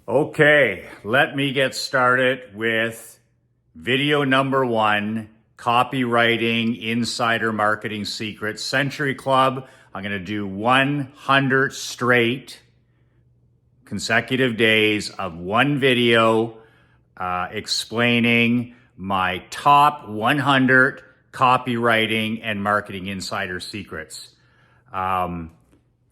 Okay, let me get started with video number one, copywriting, insider marketing secrets. Century Club, I'm going to do 100 straight consecutive days of one video explaining my top 100 copywriting and marketing insider secrets.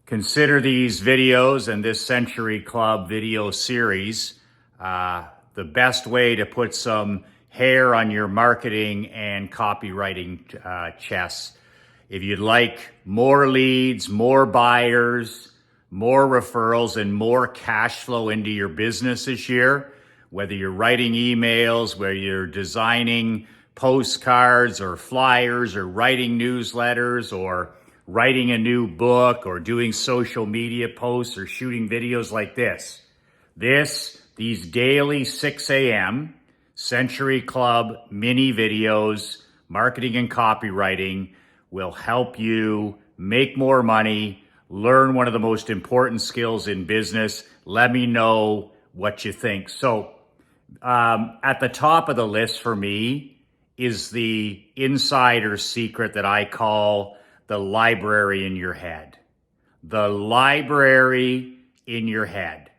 Consider these videos and this Century Club video series the best way to put some hair on your marketing and copywriting chess. If you'd like more leads, more buyers, more referrals, and more cash flow into your business this year, whether you're writing emails, whether you're designing postcards or flyers or writing newsletters or writing a new book or doing social media posts or shooting videos like this. These daily 6 a.m. Century Club mini videos, marketing and copywriting will help you make more money, learn one of the most important skills in business. Let me know what you think. So at the top of the list for me is the insider secret that I call the library in your head. The library in your head.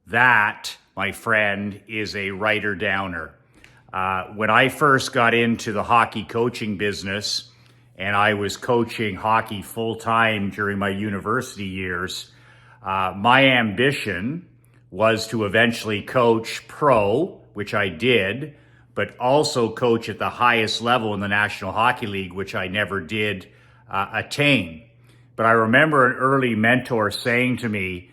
That, my friend, is a writer downer. When I first got into the hockey coaching business, and I was coaching hockey full-time during my university years, my ambition was to eventually coach pro, which I did, but also coach at the highest level in the National Hockey League, which I never did attain. But I remember an early mentor saying to me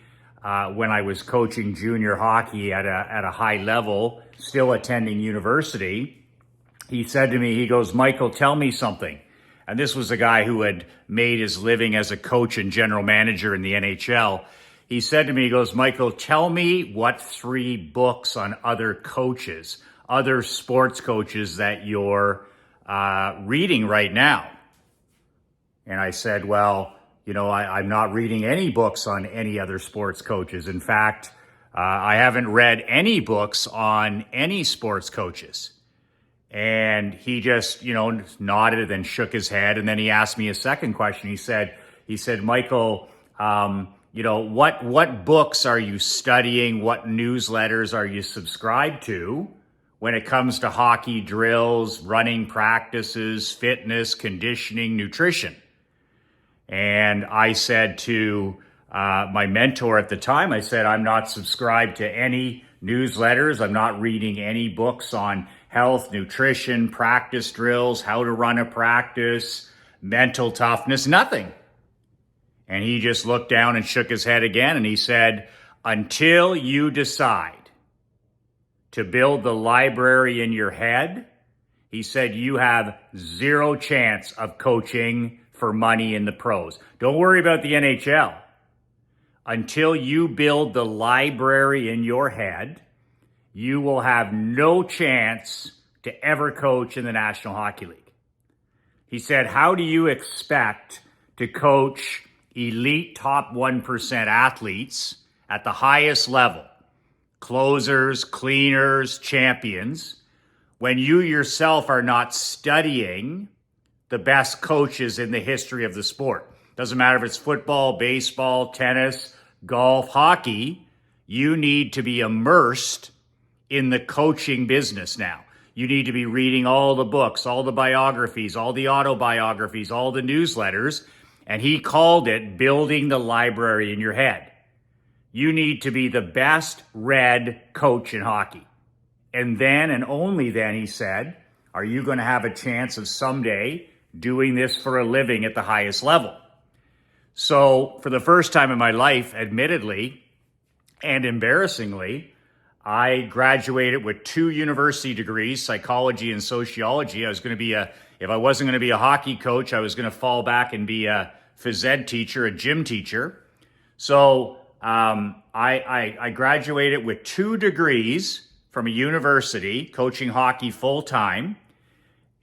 when I was coaching junior hockey at a high level, still attending university, he said to me, he goes, "Michael, tell me something." And this was a guy who had made his living as a coach and general manager in the NHL. He said to me, he goes, "Michael, tell me what 3 books on other coaches, other sports coaches that you're reading right now." And I said, well, I'm not reading any books on any other sports coaches. In fact, I haven't read any books on any sports coaches. And he just, nodded and shook his head. And then he asked me a second question. He said, "Michael, what books are you studying? What newsletters are you subscribed to when it comes to hockey drills, running practices, fitness, conditioning, nutrition?" And I said to my mentor at the time, I said, "I'm not subscribed to any newsletters. I'm not reading any books on health, nutrition, practice drills, how to run a practice, mental toughness, nothing." And he just looked down and shook his head again. And he said, "Until you decide to build the library in your head," he said, "you have 0 chance of coaching for money in the pros. Don't worry about the NHL. Until you build the library in your head, you will have no chance to ever coach in the National Hockey League." He said, "How do you expect to coach elite top 1% athletes at the highest level, closers, cleaners, champions, when you yourself are not studying the best coaches in the history of the sport? Doesn't matter if it's football, baseball, tennis, golf, hockey. You need to be immersed in the coaching business now. You need to be reading all the books, all the biographies, all the autobiographies, all the newsletters." And he called it building the library in your head. You need to be the best read coach in hockey. And then, and only then, he said, are you going to have a chance of someday doing this for a living at the highest level. So for the first time in my life, admittedly and embarrassingly, I graduated with 2 university degrees, psychology and sociology. I was going to be if I wasn't going to be a hockey coach, I was going to fall back and be a phys ed teacher, a gym teacher. So I graduated with 2 degrees from a university, coaching hockey full time.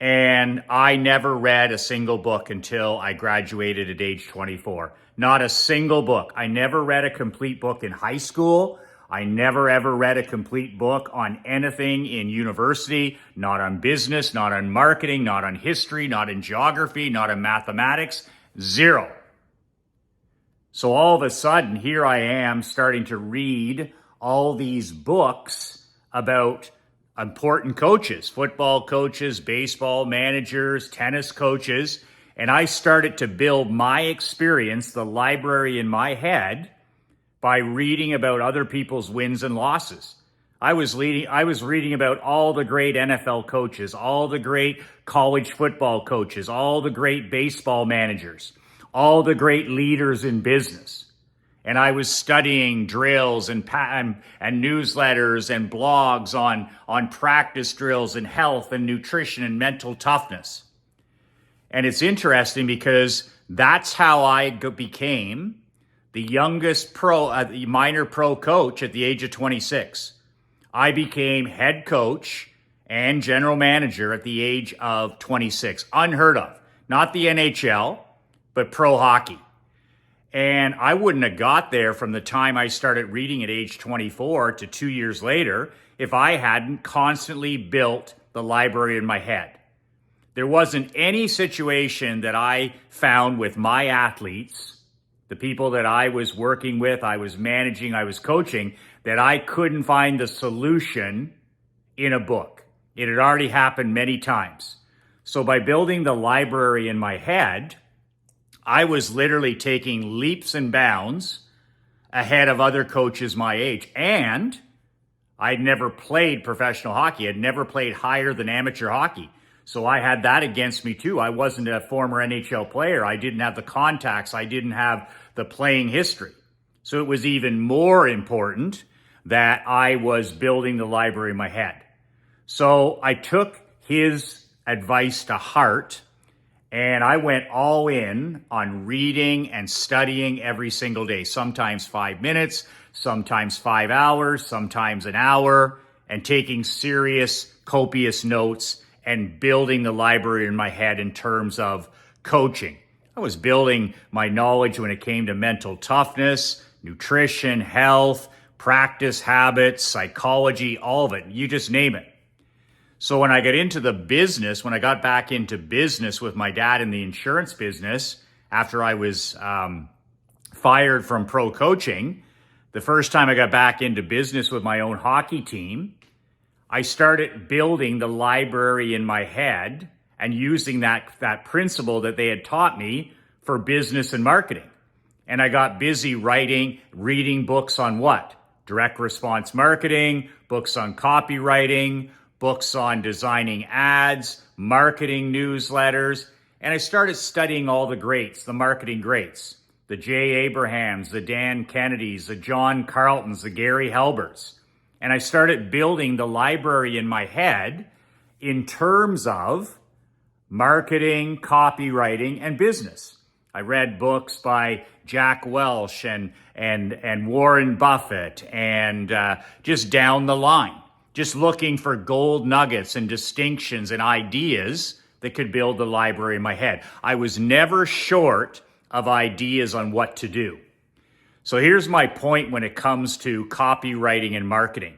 And I never read a single book until I graduated at age 24. Not a single book. I never read a complete book in high school. I never ever read a complete book on anything in university, not on business, not on marketing, not on history, not in geography, not in mathematics, zero. So all of a sudden, here I am starting to read all these books about important coaches, football coaches, baseball managers, tennis coaches, and I started to build my experience, the library in my head, by reading about other people's wins and losses. I was reading about all the great NFL coaches, all the great college football coaches, all the great baseball managers, all the great leaders in business. And I was studying drills and newsletters and blogs on practice drills and health and nutrition and mental toughness. And it's interesting because that's how I became the youngest minor pro coach at the age of 26. I became head coach and general manager at the age of 26. Unheard of. Not the NHL, but pro hockey. And I wouldn't have got there from the time I started reading at age 24 to 2 years later if I hadn't constantly built the library in my head. There wasn't any situation that I found with my athletes, the people that I was working with, I was managing, I was coaching, that I couldn't find the solution in a book. It had already happened many times. So by building the library in my head, I was literally taking leaps and bounds ahead of other coaches my age. And I'd never played professional hockey. I'd never played higher than amateur hockey. So I had that against me too. I wasn't a former NHL player. I didn't have the contacts. I didn't have the playing history. So it was even more important that I was building the library in my head. So I took his advice to heart and I went all in on reading and studying every single day, sometimes 5 minutes, sometimes 5 hours, sometimes an hour, and taking serious, copious notes and building the library in my head in terms of coaching. I was building my knowledge when it came to mental toughness, nutrition, health, practice habits, psychology, all of it. You just name it. So when I got into the business, when I got back into business with my dad in the insurance business, after I was fired from pro coaching, the first time I got back into business with my own hockey team, I started building the library in my head and using that principle that they had taught me for business and marketing. And I got busy reading books on what? Direct response marketing, books on copywriting, books on designing ads, marketing newsletters. And I started studying all the greats, the marketing greats, the Jay Abrahams, the Dan Kennedys, the John Carltons, the Gary Halberts. And I started building the library in my head in terms of marketing, copywriting, and business. I read books by Jack Welch and Warren Buffett and just down the line, just looking for gold nuggets and distinctions and ideas that could build the library in my head. I was never short of ideas on what to do. So here's my point when it comes to copywriting and marketing.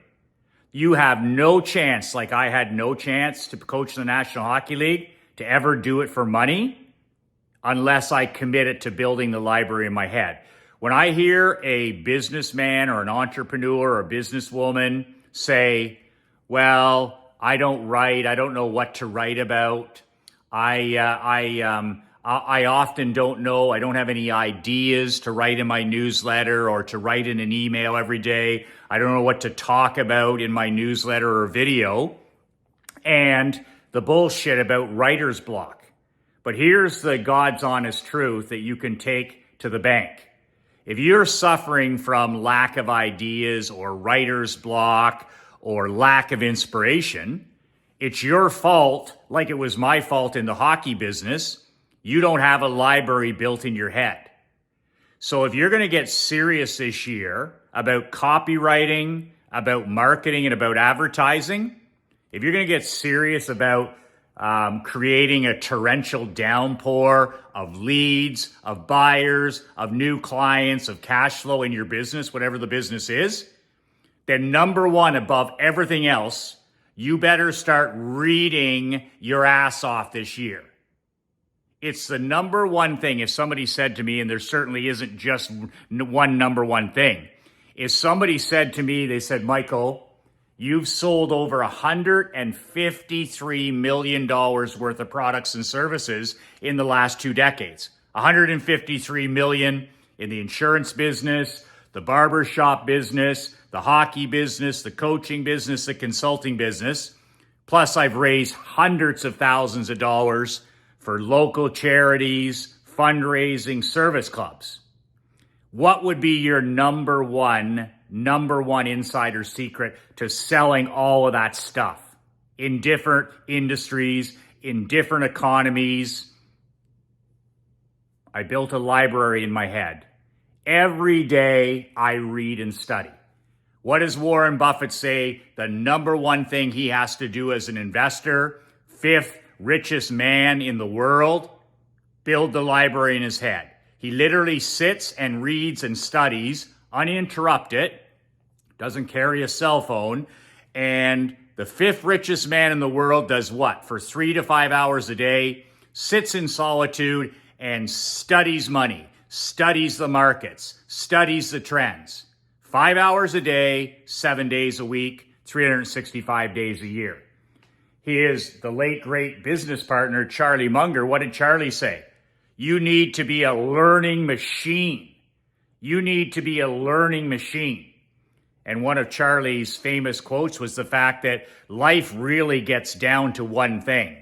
You have no chance, like I had no chance to coach the National Hockey League, to ever do it for money unless I committed to building the library in my head. When I hear a businessman or an entrepreneur or a businesswoman say, well, I don't write, I don't know what to write about, I often don't know, I don't have any ideas to write in my newsletter or to write in an email every day. I don't know what to talk about in my newsletter or video. And the bullshit about writer's block. But here's the God's honest truth that you can take to the bank. If you're suffering from lack of ideas or writer's block or lack of inspiration, it's your fault, like it was my fault in the hockey business. You don't have a library built in your head. So if you're going to get serious this year about copywriting, about marketing, and about advertising, if you're going to get serious about creating a torrential downpour of leads, of buyers, of new clients, of cash flow in your business, whatever the business is, then number one above everything else, you better start reading your ass off this year. It's the number one thing. If somebody said to me, and there certainly isn't just one number one thing, if somebody said to me, they said, Michael, you've sold over $153 million worth of products and services in the last 2 decades. $153 million in the insurance business, the barbershop business, the hockey business, the coaching business, the consulting business. Plus, I've raised hundreds of thousands of dollars for local charities, fundraising, service clubs. What would be your number one insider secret to selling all of that stuff in different industries, in different economies? I built a library in my head. Every day I read and study. What does Warren Buffett say the number one thing he has to do as an investor, 5th richest man in the world? Build the library in his head. He literally sits and reads and studies uninterrupted, doesn't carry a cell phone, and the 5th richest man in the world does what? For 3 to 5 hours a day, sits in solitude and studies money, studies the markets, studies the trends. 5 hours a day, 7 days a week, 365 days a year. He is the late, great business partner, Charlie Munger. What did Charlie say? You need to be a learning machine. You need to be a learning machine. And one of Charlie's famous quotes was the fact that life really gets down to one thing: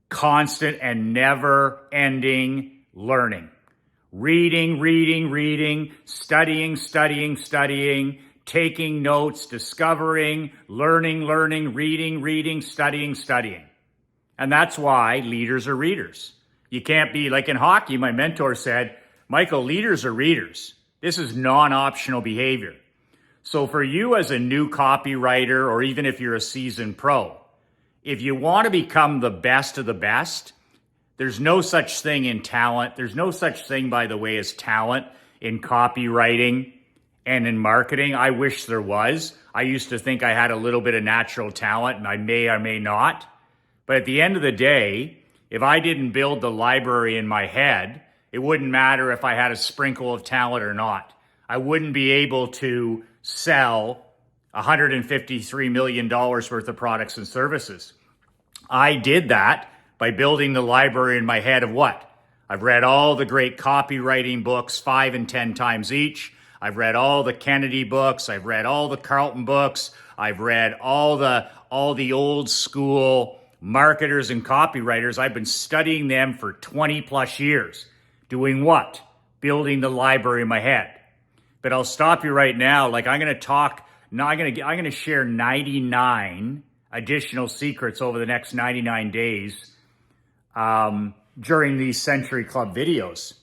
constant and never-ending learning. Reading, studying, taking notes, discovering, learning, reading, studying. And that's why leaders are readers. You can't be like in hockey. My mentor said, Michael, leaders are readers. This is non-optional behavior. So for you as a new copywriter, or even if you're a seasoned pro, if you want to become the best of the best, there's no such thing in talent. There's no such thing, by the way, as talent in copywriting and in marketing. I wish there was. I used to think I had a little bit of natural talent, and I may or may not. But at the end of the day, if I didn't build the library in my head, it wouldn't matter if I had a sprinkle of talent or not. I wouldn't be able to sell $153 million worth of products and services. I did that by building the library in my head of what? I've read all the great copywriting books 5 and 10 times each. I've read all the Kennedy books. I've read all the Carlton books. I've read all the old school marketers and copywriters. I've been studying them for 20 plus years. Doing what? Building the library in my head. But I'll stop you right now. Like I'm going to share 99 additional secrets over the next 99 days during these Century Club videos.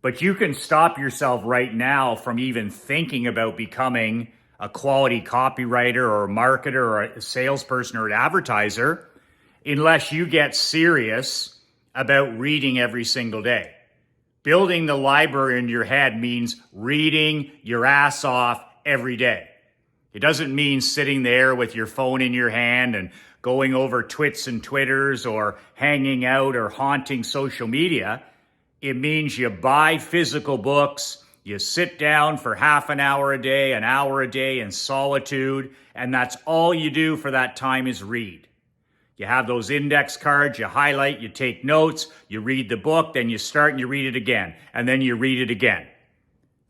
But you can stop yourself right now from even thinking about becoming a quality copywriter or a marketer or a salesperson or an advertiser unless you get serious about reading every single day. Building the library in your head means reading your ass off every day. It doesn't mean sitting there with your phone in your hand and going over twits and twitters or hanging out or haunting social media. It means you buy physical books, you sit down for half an hour a day in solitude, and that's all you do for that time is read. You have those index cards, you highlight, you take notes, you read the book, then you start and you read it again, and then you read it again.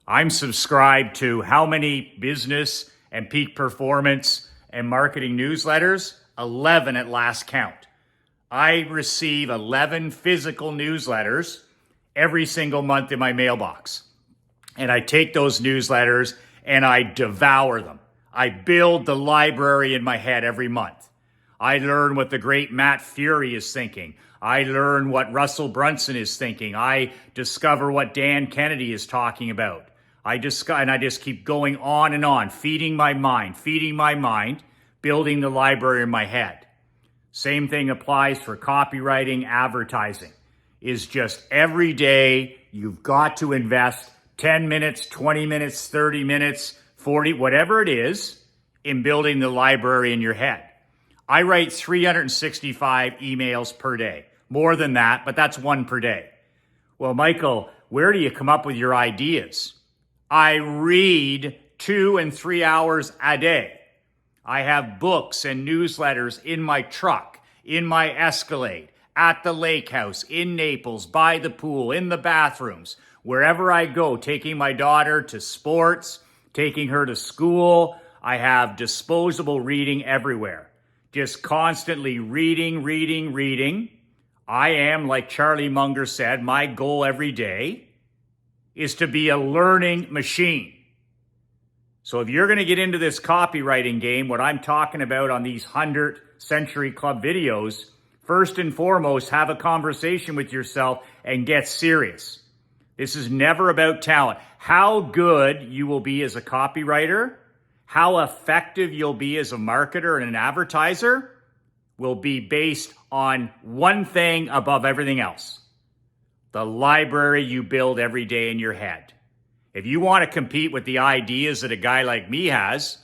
I'm subscribed to how many business and peak performance and marketing newsletters? 11 at last count. I receive 11 physical newsletters every single month in my mailbox. And I take those newsletters and I devour them. I build the library in my head every month. I learn what the great Matt Fury is thinking. I learn what Russell Brunson is thinking. I discover what Dan Kennedy is talking about. I just keep going on and on, feeding my mind, building the library in my head. Same thing applies for copywriting, advertising. Is just every day you've got to invest 10 minutes, 20 minutes, 30 minutes, 40, whatever it is, in building the library in your head. I write 365 emails per day. More than that, but that's one per day. Well, Michael, where do you come up with your ideas? I read 2 and 3 hours a day. I have books and newsletters in my truck, in my Escalade, at the lake house, in Naples, by the pool, in the bathrooms, wherever I go, taking my daughter to sports, taking her to school. I have disposable reading everywhere. Just constantly reading. I am, like Charlie Munger said, my goal every day is to be a learning machine. So if you're going to get into this copywriting game, what I'm talking about on these 100 Century Club videos, first and foremost, have a conversation with yourself and get serious. This is never about talent. How good you will be as a copywriter, how effective you'll be as a marketer and an advertiser will be based on one thing above everything else: the library you build every day in your head. If you want to compete with the ideas that a guy like me has,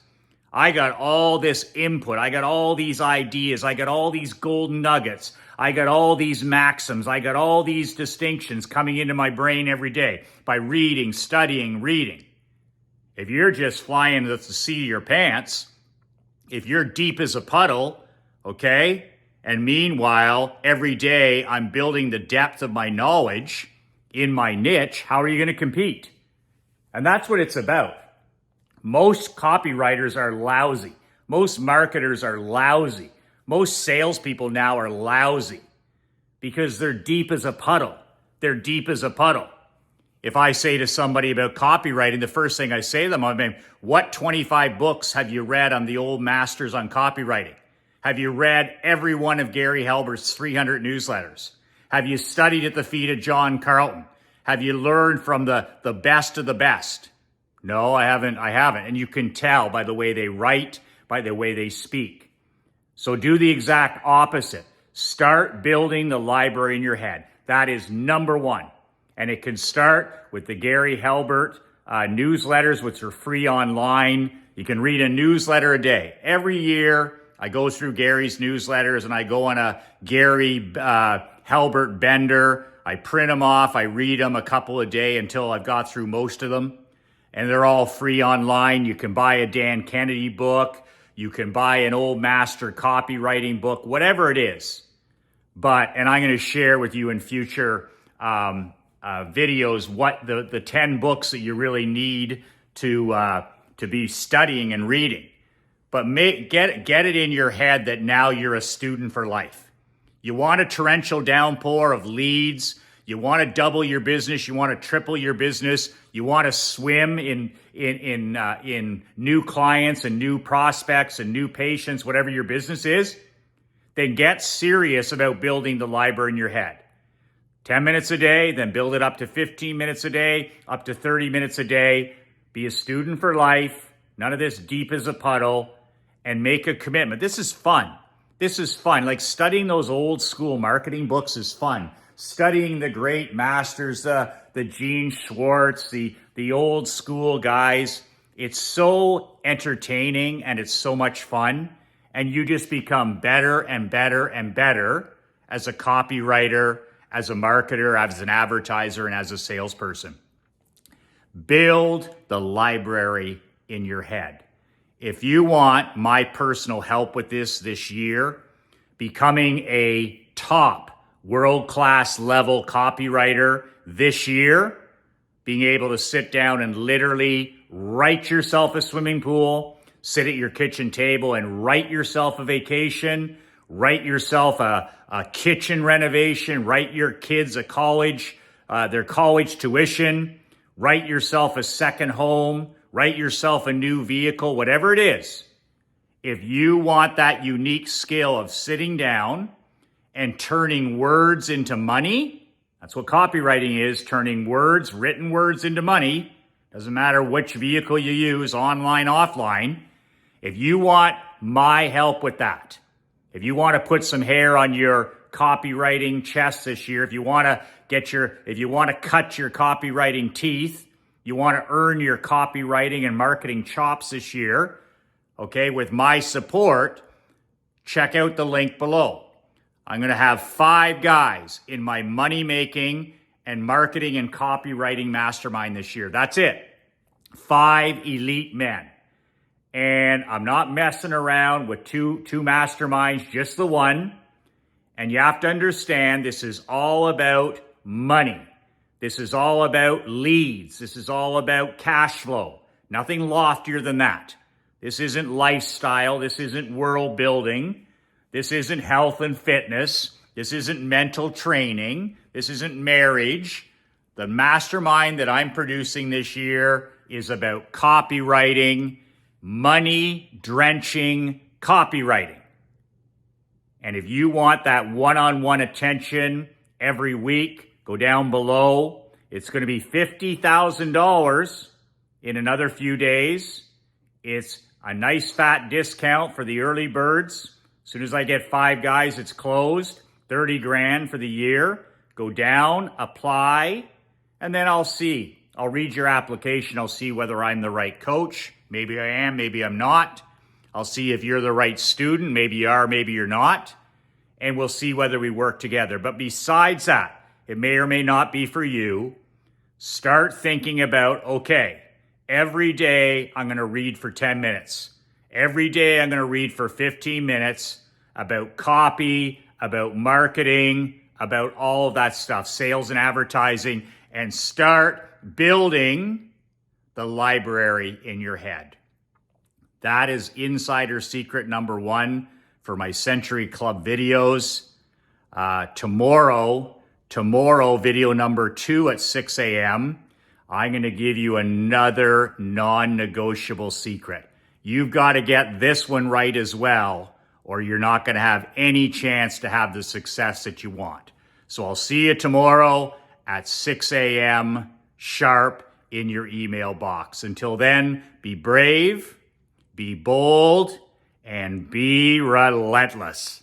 I got all this input. I got all these ideas. I got all these golden nuggets. I got all these maxims. I got all these distinctions coming into my brain every day by reading, studying, reading. If you're just flying at the seat of your pants, if you're deep as a puddle, okay, and meanwhile, every day I'm building the depth of my knowledge in my niche, how are you going to compete? And that's what it's about. Most copywriters are lousy. Most marketers are lousy. Most salespeople now are lousy because they're deep as a puddle. They're deep as a puddle. If I say to somebody about copywriting, the first thing I say to them, I mean, what 25 books have you read on the old masters on copywriting? Have you read every one of Gary Halbert's 300 newsletters? Have you studied at the feet of John Carlton? Have you learned from the best of the best? No, I haven't. And you can tell by the way they write, by the way they speak. So do the exact opposite. Start building the library in your head. That is number one. And it can start with the Gary Halbert newsletters, which are free online. You can read a newsletter a day. Every year, I go through Gary's newsletters and I go on a Gary Halbert bender. I print them off. I read them a couple a day until I've got through most of them. And they're all free online. You can buy a Dan Kennedy book. You can buy an old master copywriting book, whatever it is. And I'm going to share with you in future videos what the 10 books that you really need to be studying and reading. But get it in your head that now you're a student for life. You want a torrential downpour of leads. You want to double your business. You want to triple your business. You want to swim in new clients and new prospects and new patients, whatever your business is. Then get serious about building the library in your head. 10 minutes a day, then build it up to 15 minutes a day, up to 30 minutes a day. Be a student for life. None of this deep as a puddle. And make a commitment. This is fun. This is fun. Like studying those old school marketing books is fun. Studying the great masters, the Gene Schwartz, the old school guys. It's so entertaining and it's so much fun. And you just become better and better and better as a copywriter, as a marketer, as an advertiser, and as a salesperson. Build the library in your head. If you want my personal help with this year, becoming a top world-class level copywriter this year, being able to sit down and literally write yourself a swimming pool, sit at your kitchen table and write yourself a vacation, write yourself a kitchen renovation, write your kids a college, their college tuition, write yourself a second home, write yourself a new vehicle, whatever it is. If you want that unique skill of sitting down and turning words into money, that's what copywriting is, turning words, written words into money. Doesn't matter which vehicle you use, online, offline. If you want my help with that, if you want to put some hair on your copywriting chest this year, if you want to cut your copywriting teeth, you want to earn your copywriting and marketing chops this year, okay, with my support, check out the link below. I'm going to have 5 guys in my money-making and marketing and copywriting mastermind this year. That's it. 5 elite men. And I'm not messing around with two masterminds, just the one. And you have to understand this is all about money. This is all about leads. This is all about cash flow. Nothing loftier than that. This isn't lifestyle. This isn't world building. This isn't health and fitness. This isn't mental training. This isn't marriage. The mastermind that I'm producing this year is about copywriting, money-drenching copywriting. And if you want that one-on-one attention every week, go down below. It's going to be $50,000 in another few days. It's a nice fat discount for the early birds. As soon as I get 5 guys, it's closed. 30 grand for the year. Go down, apply, and then I'll see. I'll read your application. I'll see whether I'm the right coach. Maybe I am, maybe I'm not. I'll see if you're the right student. Maybe you are, maybe you're not. And we'll see whether we work together. But besides that, it may or may not be for you. Start thinking about, okay, every day I'm going to read for 10 minutes. Every day I'm going to read for 15 minutes about copy, about marketing, about all of that stuff, sales and advertising, and start building the library in your head. That is insider secret number 1 for my Century Club videos. Tomorrow, video number 2 at 6 a.m., I'm going to give you another non-negotiable secret. You've got to get this one right as well, or you're not going to have any chance to have the success that you want. So I'll see you tomorrow at 6 a.m. sharp in your email box. Until then, be brave, be bold, and be relentless.